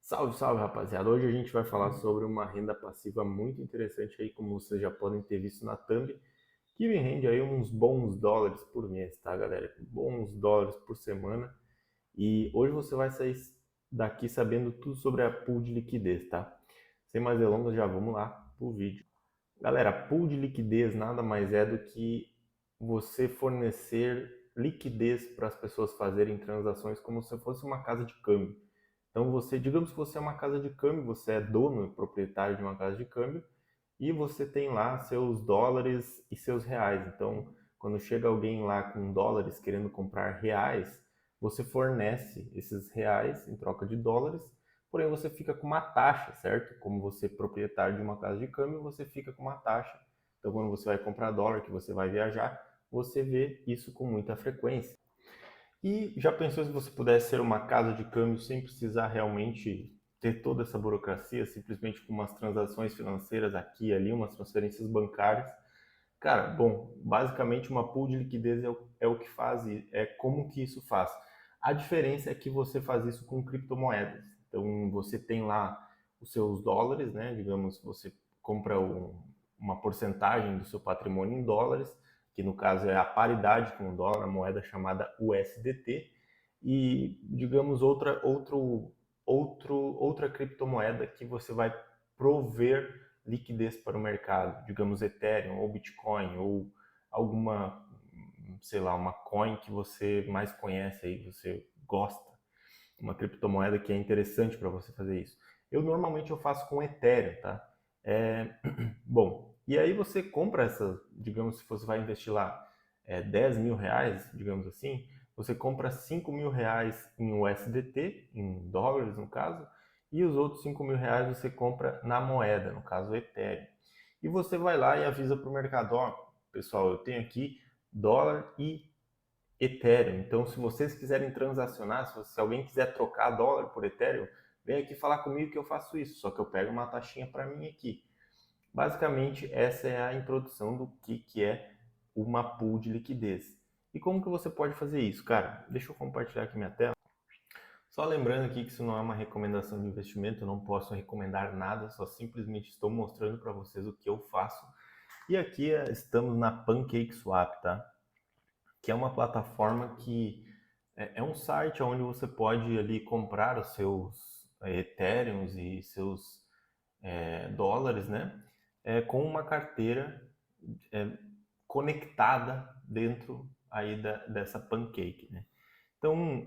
Salve, salve, rapaziada. Hoje a gente vai falar sobre uma renda passiva muito interessante aí, como vocês já podem ter visto na thumb, que me rende aí uns bons dólares por mês, tá, galera? Bons dólares por semana. E hoje você vai sair daqui sabendo tudo sobre a pool de liquidez, tá? Sem mais delongas, já vamos lá pro vídeo. Galera, pool de liquidez nada mais é do que você fornecer liquidez para as pessoas fazerem transações como se fosse uma casa de câmbio. Então você, digamos que você é uma casa de câmbio, você é dono e proprietário de uma casa de câmbio e você tem lá seus dólares e seus reais. Então, quando chega alguém lá com dólares querendo comprar reais, você fornece esses reais em troca de dólares, porém você fica com uma taxa, certo? Como você é proprietário de uma casa de câmbio, você fica com uma taxa. Então, quando você vai comprar dólar, que você vai viajar, você vê isso com muita frequência. E já pensou se você pudesse ser uma casa de câmbio sem precisar realmente ter toda essa burocracia, simplesmente com umas transações financeiras aqui e ali, umas transferências bancárias? Cara, bom, basicamente uma pool de liquidez é o que faz, é como que isso faz. A diferença é que você faz isso com criptomoedas. Então você tem lá os seus dólares, né? Digamos, você compra uma porcentagem do seu patrimônio em dólares, que no caso é a paridade com o dólar, a moeda chamada USDT, e digamos outra criptomoeda que você vai prover liquidez para o mercado, digamos Ethereum ou Bitcoin ou alguma, sei lá, uma coin que você mais conhece aí, que você gosta, uma criptomoeda que é interessante para você fazer isso. Eu normalmente eu faço com Ethereum, tá? É, bom, e aí você compra essa, digamos, se você vai investir lá 10 mil reais, digamos assim, você compra 5 mil reais em USDT, em dólares no caso, e os outros 5 mil reais você compra na moeda, no caso Ethereum. E você vai lá e avisa para o mercado, ó, pessoal, eu tenho aqui dólar e Ethereum. Então, se vocês quiserem transacionar, se alguém quiser trocar dólar por Ethereum, vem aqui falar comigo que eu faço isso, só que eu pego uma taxinha para mim aqui. Basicamente, essa é a introdução do que é uma pool de liquidez. E como que você pode fazer isso? Cara, deixa eu compartilhar aqui minha tela. Só lembrando aqui que isso não é uma recomendação de investimento, eu não posso recomendar nada, só simplesmente estou mostrando para vocês o que eu faço. E aqui estamos na PancakeSwap, tá? Que é uma plataforma que é um site onde você pode ali comprar os seus Ethereums e seus dólares, né? Com uma carteira é, conectada dentro aí dessa Pancake, né? Então,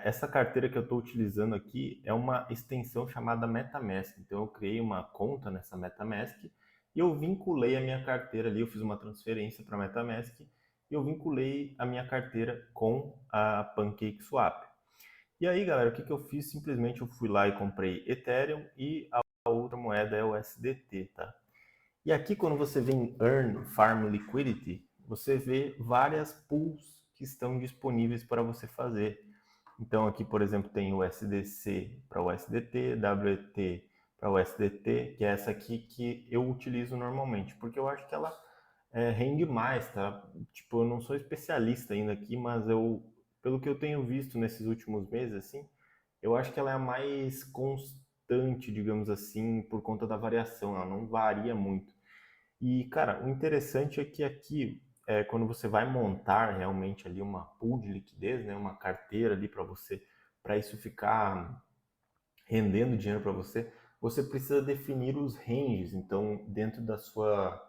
essa carteira que eu estou utilizando aqui é uma extensão chamada MetaMask. Então, eu criei uma conta nessa MetaMask e eu vinculei a minha carteira ali. Eu fiz uma transferência para a MetaMask e eu vinculei a minha carteira com a PancakeSwap. E aí, galera, o que eu fiz? Simplesmente eu fui lá e comprei Ethereum e a outra moeda é o USDT, tá? E aqui, quando você vem Earn Farm Liquidity, você vê várias pools que estão disponíveis para você fazer. Então, aqui, por exemplo, tem o SDC para o SDT, WT para o SDT, que é essa aqui que eu utilizo normalmente, porque eu acho que ela rende mais, tá? Tipo, eu não sou especialista ainda aqui, mas pelo que eu tenho visto nesses últimos meses, assim, eu acho que ela é a mais constante, digamos assim, por conta da variação, ela não varia muito. E, cara, o interessante é que aqui, quando você vai montar realmente ali uma pool de liquidez, né, uma carteira ali para você, para isso ficar rendendo dinheiro para você, você precisa definir os ranges, então, dentro da sua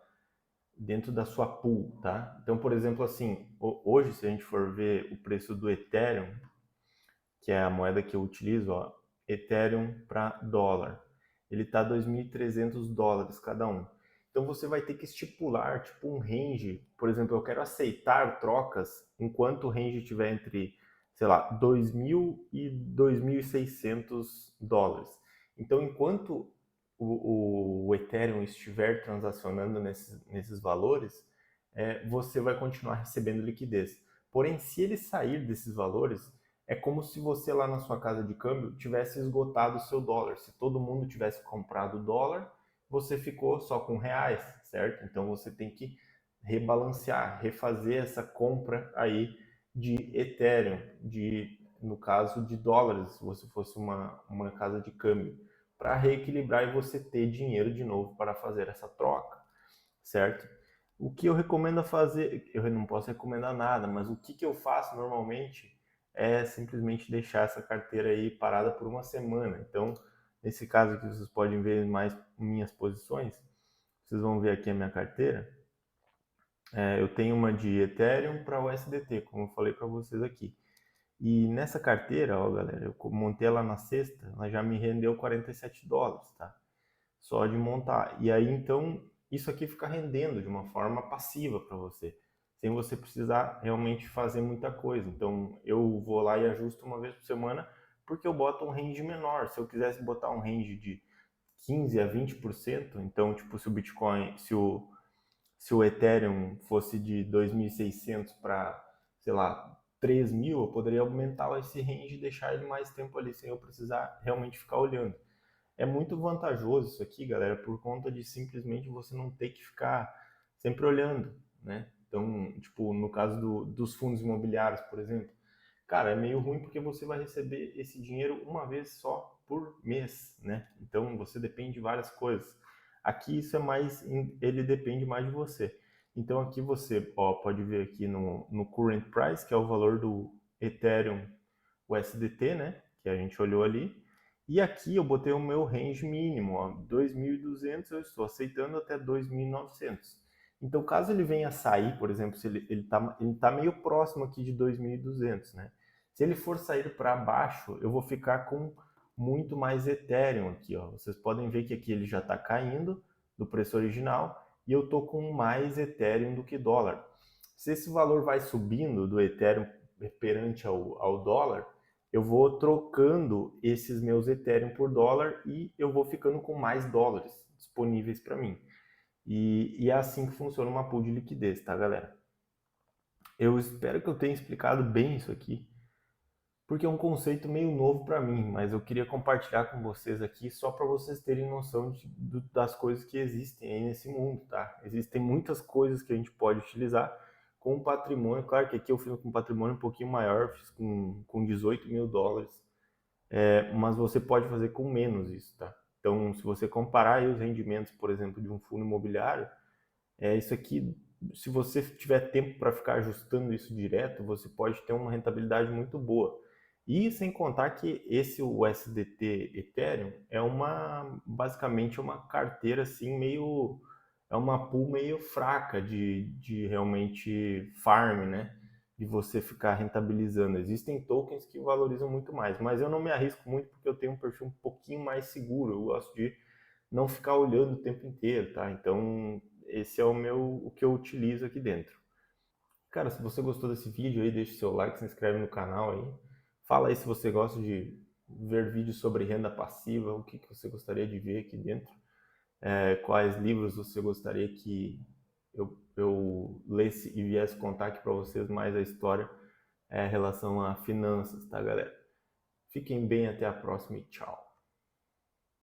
pool, tá? Então, por exemplo, assim, hoje, se a gente for ver o preço do Ethereum, que é a moeda que eu utilizo, ó, Ethereum para dólar. Ele está 2.300 dólares cada um. Então você vai ter que estipular tipo um range. Por exemplo, eu quero aceitar trocas enquanto o range estiver entre, sei lá, 2.000 e 2.600 dólares. Então, enquanto o Ethereum estiver transacionando nesses valores, você vai continuar recebendo liquidez. Porém, se ele sair desses valores, é como se você lá na sua casa de câmbio tivesse esgotado o seu dólar. Se todo mundo tivesse comprado dólar, você ficou só com reais, certo? Então você tem que rebalancear, refazer essa compra aí de Ethereum, de No caso de dólares, se você fosse uma casa de câmbio, para reequilibrar e você ter dinheiro de novo para fazer essa troca, certo? O que eu recomendo fazer, eu não posso recomendar nada, mas o que eu faço normalmente é simplesmente deixar essa carteira aí parada por uma semana. Então, nesse caso aqui, vocês podem ver mais minhas posições. Vocês vão ver aqui a minha carteira. Eu tenho uma de Ethereum para USDT, como eu falei para vocês aqui. E nessa carteira, ó, galera, eu montei ela na sexta, ela já me rendeu 47 dólares, tá? Só de montar. E aí, então, isso aqui fica rendendo de uma forma passiva para você, sem você precisar realmente fazer muita coisa. Então, eu vou lá e ajusto uma vez por semana, porque eu boto um range menor. Se eu quisesse botar um range de 15 a 20%, então, tipo, se o Bitcoin, se o Ethereum fosse de 2.600 para, sei lá, 3.000, eu poderia aumentar esse range e deixar ele mais tempo ali, sem eu precisar realmente ficar olhando. É muito vantajoso isso aqui, galera, por conta de simplesmente você não ter que ficar sempre olhando, né? Então, tipo, no caso dos fundos imobiliários, por exemplo, cara, é meio ruim porque você vai receber esse dinheiro uma vez só por mês, né? Então, você depende de várias coisas. Aqui isso é mais, ele depende mais de você. Então, aqui você pode ver aqui no current price, que é o valor do Ethereum USDT, né? Que a gente olhou ali. E aqui eu botei o meu range mínimo, ó, 2.200, eu estou aceitando até 2.900. Então, caso ele venha a sair, por exemplo, se ele tá meio próximo aqui de 2.200, né? Se ele for sair para baixo, eu vou ficar com muito mais Ethereum aqui, ó. Vocês podem ver que aqui ele já está caindo do preço original e eu tô com mais Ethereum do que dólar. Se esse valor vai subindo do Ethereum perante ao dólar, eu vou trocando esses meus Ethereum por dólar e eu vou ficando com mais dólares disponíveis para mim. E é assim que funciona uma pool de liquidez, tá, galera? Eu espero que eu tenha explicado bem isso aqui, porque é um conceito meio novo para mim, mas eu queria compartilhar com vocês aqui só para vocês terem noção das coisas que existem aí nesse mundo, tá? Existem muitas coisas que a gente pode utilizar com patrimônio. Claro que aqui eu fiz com patrimônio um pouquinho maior, fiz com 18 mil dólares, mas você pode fazer com menos isso, tá? Então, se você comparar aí os rendimentos, por exemplo, de um fundo imobiliário, isso aqui, se você tiver tempo para ficar ajustando isso direto, você pode ter uma rentabilidade muito boa. E sem contar que esse USDT Ethereum é basicamente uma carteira assim meio, é uma pool meio fraca de realmente farm, né? De você ficar rentabilizando. Existem tokens que valorizam muito mais, mas eu não me arrisco muito porque eu tenho um perfil um pouquinho mais seguro. Eu gosto de não ficar olhando o tempo inteiro, tá? Então, esse é o que eu utilizo aqui dentro. Cara, se você gostou desse vídeo aí, deixa o seu like, se inscreve no canal aí. Fala aí se você gosta de ver vídeos sobre renda passiva, o que você gostaria de ver aqui dentro. Quais livros você gostaria que eu lesse e viesse contar aqui para vocês mais a história em relação a finanças, tá, galera? Fiquem bem, até a próxima e tchau.